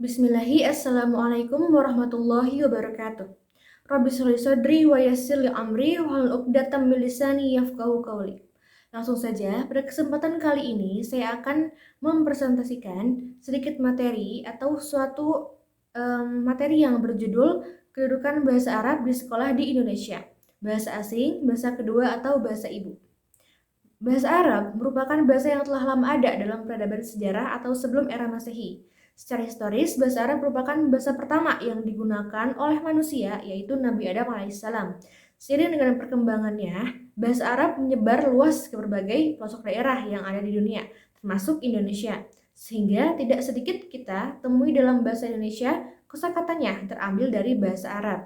Bismillahi, Assalamualaikum warahmatullahi wabarakatuh. Rabbi shrah li sadri wa yassir li amri wahlul 'uqdatam min lisani yafqahu qawli. Langsung saja, pada kesempatan kali ini saya akan mempresentasikan sedikit materi atau suatu materi yang berjudul kedudukan bahasa Arab di sekolah di Indonesia. Bahasa asing, bahasa kedua atau bahasa ibu. Bahasa Arab merupakan bahasa yang telah lama ada dalam peradaban sejarah atau sebelum era Masehi. Secara historis, bahasa Arab merupakan bahasa pertama yang digunakan oleh manusia, yaitu Nabi Adam alaihissalam. Seiring dengan perkembangannya, bahasa Arab menyebar luas ke berbagai pelosok daerah yang ada di dunia, termasuk Indonesia. Sehingga tidak sedikit kita temui dalam bahasa Indonesia kosakatanya terambil dari bahasa Arab.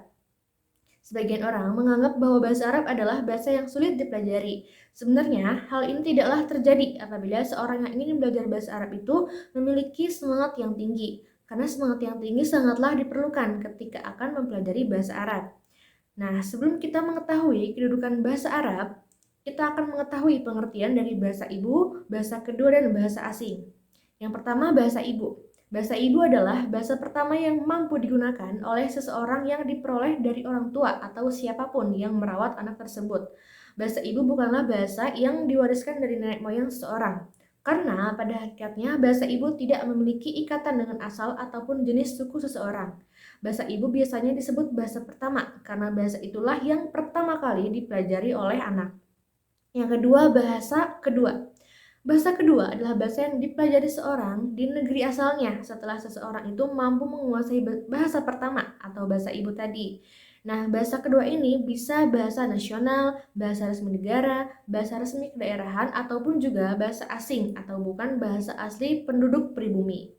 Sebagian orang menganggap bahwa bahasa Arab adalah bahasa yang sulit dipelajari. Sebenarnya, hal ini tidaklah terjadi apabila seorang yang ingin belajar bahasa Arab itu memiliki semangat yang tinggi, karena semangat yang tinggi sangatlah diperlukan ketika akan mempelajari bahasa Arab. Nah, sebelum kita mengetahui kedudukan bahasa Arab, kita akan mengetahui pengertian dari bahasa ibu, bahasa kedua, dan bahasa asing. Yang pertama, bahasa ibu. Bahasa ibu adalah bahasa pertama yang mampu digunakan oleh seseorang yang diperoleh dari orang tua atau siapapun yang merawat anak tersebut. Bahasa ibu bukanlah bahasa yang diwariskan dari nenek moyang seseorang. Karena pada hakikatnya bahasa ibu tidak memiliki ikatan dengan asal ataupun jenis suku seseorang. Bahasa ibu biasanya disebut bahasa pertama karena bahasa itulah yang pertama kali dipelajari oleh anak. Yang kedua, bahasa kedua. Bahasa kedua adalah bahasa yang dipelajari seorang di negeri asalnya setelah seseorang itu mampu menguasai bahasa pertama atau bahasa ibu tadi. Nah, bahasa kedua ini bisa bahasa nasional, bahasa resmi negara, bahasa resmi kedaerahan, ataupun juga bahasa asing atau bukan bahasa asli penduduk pribumi.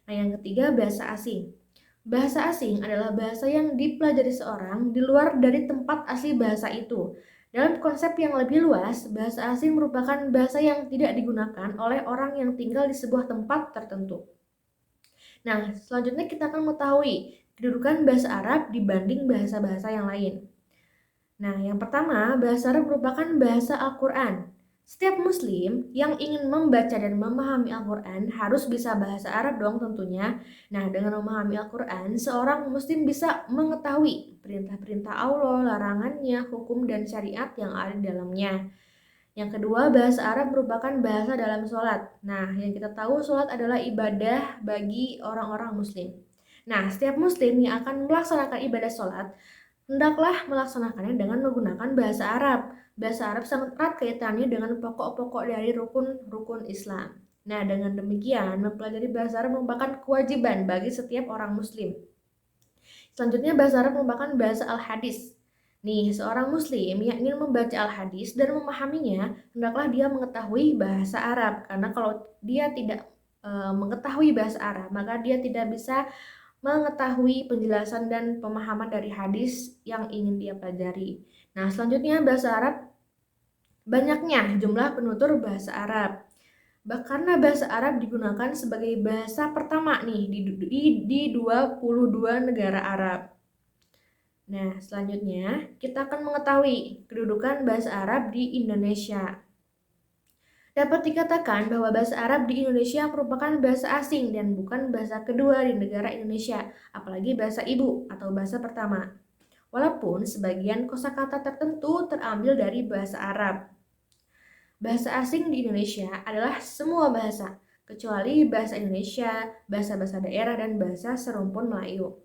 Nah, yang ketiga, bahasa asing. Bahasa asing adalah bahasa yang dipelajari seorang di luar dari tempat asli bahasa itu. Dalam konsep yang lebih luas, bahasa asing merupakan bahasa yang tidak digunakan oleh orang yang tinggal di sebuah tempat tertentu. Nah, selanjutnya kita akan mengetahui kedudukan bahasa Arab dibanding bahasa-bahasa yang lain. Nah, yang pertama, bahasa Arab merupakan bahasa Al-Quran. Setiap muslim yang ingin membaca dan memahami Al-Quran harus bisa bahasa Arab dong tentunya. Nah, dengan memahami Al-Quran, seorang muslim bisa mengetahui perintah-perintah Allah, larangannya, hukum dan syariat yang ada di dalamnya. Yang kedua, bahasa Arab merupakan bahasa dalam sholat. Nah, yang kita tahu sholat adalah ibadah bagi orang-orang muslim. Nah, setiap muslim yang akan melaksanakan ibadah sholat hendaklah melaksanakannya dengan menggunakan bahasa Arab. Bahasa Arab sangat erat kaitannya dengan pokok-pokok dari rukun-rukun Islam. Nah, dengan demikian, mempelajari bahasa Arab merupakan kewajiban bagi setiap orang muslim. Selanjutnya, bahasa Arab merupakan bahasa al-hadis. Nih, seorang muslim yang ingin membaca al-hadis dan memahaminya, hendaklah dia mengetahui bahasa Arab. Karena kalau dia tidak mengetahui bahasa Arab, maka dia tidak bisa mengetahui penjelasan dan pemahaman dari hadis yang ingin dia pelajari. Nah, selanjutnya bahasa Arab, banyaknya jumlah penutur bahasa Arab. Karena bahasa Arab digunakan sebagai bahasa pertama nih di 22 negara Arab. Nah, selanjutnya kita akan mengetahui kedudukan bahasa Arab di Indonesia. Dapat dikatakan bahwa bahasa Arab di Indonesia merupakan bahasa asing dan bukan bahasa kedua di negara Indonesia, apalagi bahasa ibu atau bahasa pertama. Walaupun sebagian kosakata tertentu terambil dari bahasa Arab. Bahasa asing di Indonesia adalah semua bahasa, kecuali bahasa Indonesia, bahasa-bahasa daerah, dan bahasa serumpun Melayu.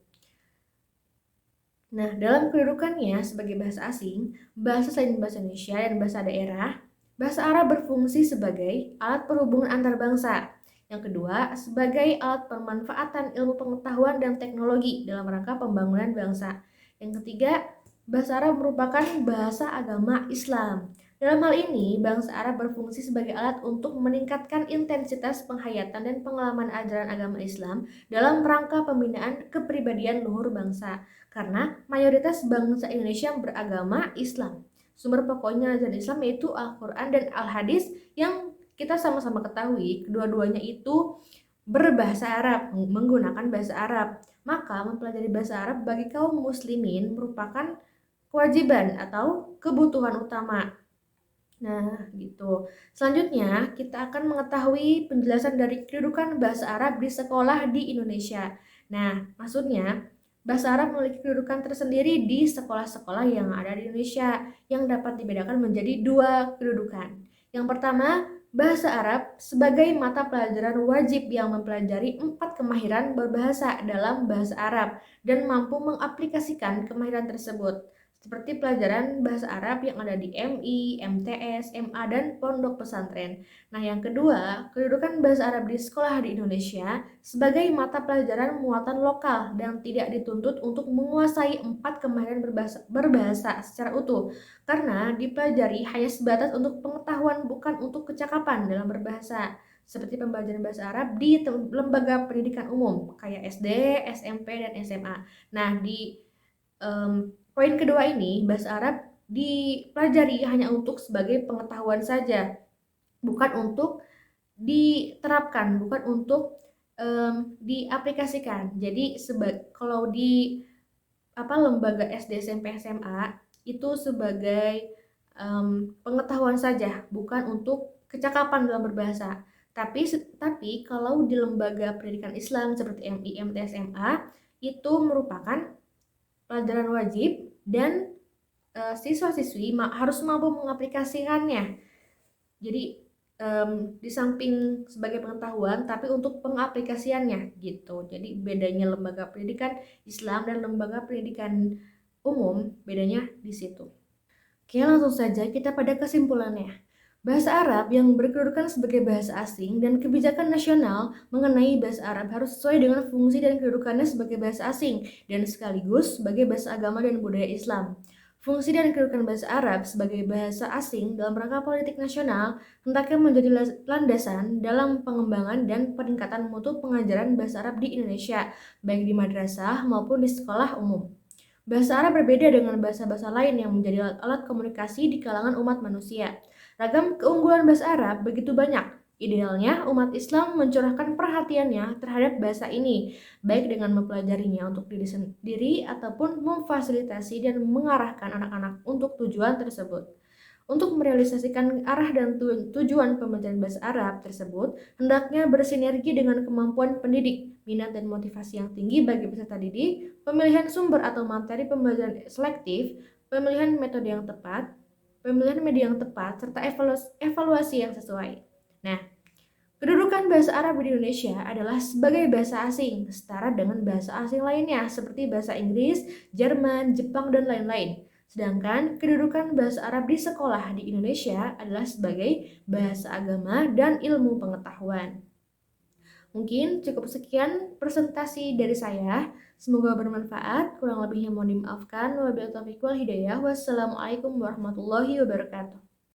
Nah, dalam kedudukannya sebagai bahasa asing, bahasa selain bahasa Indonesia dan bahasa daerah, bahasa Arab berfungsi sebagai alat perhubungan antar bangsa. Yang kedua, sebagai alat pemanfaatan ilmu pengetahuan dan teknologi dalam rangka pembangunan bangsa. Yang ketiga, bahasa Arab merupakan bahasa agama Islam. Dalam hal ini, bangsa Arab berfungsi sebagai alat untuk meningkatkan intensitas penghayatan dan pengalaman ajaran agama Islam dalam rangka pembinaan kepribadian luhur bangsa. Karena mayoritas bangsa Indonesia beragama Islam. Sumber pokoknya ajaran Islam yaitu Al-Quran dan Al-Hadis yang kita sama-sama ketahui kedua-duanya itu berbahasa Arab, menggunakan bahasa Arab. Maka mempelajari bahasa Arab bagi kaum muslimin merupakan kewajiban atau kebutuhan utama. Nah, gitu. Selanjutnya, kita akan mengetahui penjelasan dari kedudukan bahasa Arab di sekolah di Indonesia. Nah, maksudnya bahasa Arab memiliki kedudukan tersendiri di sekolah-sekolah yang ada di Indonesia yang dapat dibedakan menjadi dua kedudukan. Yang pertama, bahasa Arab sebagai mata pelajaran wajib yang mempelajari 4 kemahiran berbahasa dalam bahasa Arab dan mampu mengaplikasikan kemahiran tersebut, seperti pelajaran bahasa Arab yang ada di MI, MTS, MA, dan pondok pesantren. Nah, yang kedua, kedudukan bahasa Arab di sekolah di Indonesia sebagai mata pelajaran muatan lokal dan tidak dituntut untuk menguasai 4 kemahiran berbahasa secara utuh, karena dipelajari hanya sebatas untuk pengetahuan bukan untuk kecakapan dalam berbahasa, seperti pembelajaran bahasa Arab di lembaga pendidikan umum kayak SD, SMP, dan SMA. Nah, di poin kedua ini, bahasa Arab dipelajari hanya untuk sebagai pengetahuan saja, bukan untuk diterapkan, bukan untuk diaplikasikan. Jadi kalau di lembaga SD, SMP, SMA itu sebagai pengetahuan saja, bukan untuk kecakapan dalam berbahasa. Tapi kalau di lembaga pendidikan Islam seperti MI, MTS, SMA itu merupakan pelajaran wajib dan siswa-siswi harus mampu mengaplikasikannya. Jadi di samping sebagai pengetahuan, tapi untuk pengaplikasiannya gitu. Jadi bedanya lembaga pendidikan Islam dan lembaga pendidikan umum, bedanya di situ. Oke, langsung saja kita pada kesimpulannya. Bahasa Arab yang berkedudukan sebagai bahasa asing dan kebijakan nasional mengenai bahasa Arab harus sesuai dengan fungsi dan kedudukannya sebagai bahasa asing dan sekaligus sebagai bahasa agama dan budaya Islam. Fungsi dan kedudukan bahasa Arab sebagai bahasa asing dalam rangka politik nasional hendaknya menjadi landasan dalam pengembangan dan peningkatan mutu pengajaran bahasa Arab di Indonesia, baik di madrasah maupun di sekolah umum. Bahasa Arab berbeda dengan bahasa-bahasa lain yang menjadi alat komunikasi di kalangan umat manusia. Ragam keunggulan bahasa Arab begitu banyak. Idealnya, umat Islam mencurahkan perhatiannya terhadap bahasa ini, baik dengan mempelajarinya untuk diri sendiri ataupun memfasilitasi dan mengarahkan anak-anak untuk tujuan tersebut. Untuk merealisasikan arah dan tujuan pembelajaran bahasa Arab tersebut, hendaknya bersinergi dengan kemampuan pendidik, minat dan motivasi yang tinggi bagi peserta didik, pemilihan sumber atau materi pembelajaran selektif, pemilihan metode yang tepat, pemilihan media yang tepat, serta evaluasi yang sesuai. Nah, kedudukan bahasa Arab di Indonesia adalah sebagai bahasa asing, setara dengan bahasa asing lainnya seperti bahasa Inggris, Jerman, Jepang, dan lain-lain. Sedangkan kedudukan bahasa Arab di sekolah di Indonesia adalah sebagai bahasa agama dan ilmu pengetahuan. Mungkin cukup sekian presentasi dari saya. Semoga bermanfaat. Kurang lebihnya mohon dimaafkan. Wabillahi taufiq wal hidayah. Wassalamualaikum warahmatullahi wabarakatuh.